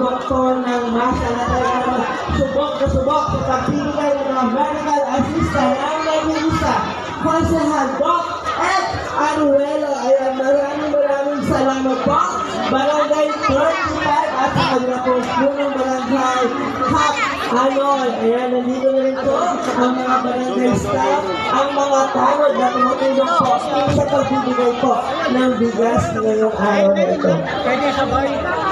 doktor ng masa na talagang subok na subok sa pagbibigay ng mga medical assistant ang nag-iisa. Konsehal Doc F. Aruelo. Ayan, maraming salamat po. Barangay 35 at sa kanila po punong barangay Hap Anoy. Ayan, nandito na rin po ang mga barangay staff, ang mga tanod na tumutulong po sa pagbibigay po ng bigas ngayong araw na ito. Pwede sabay.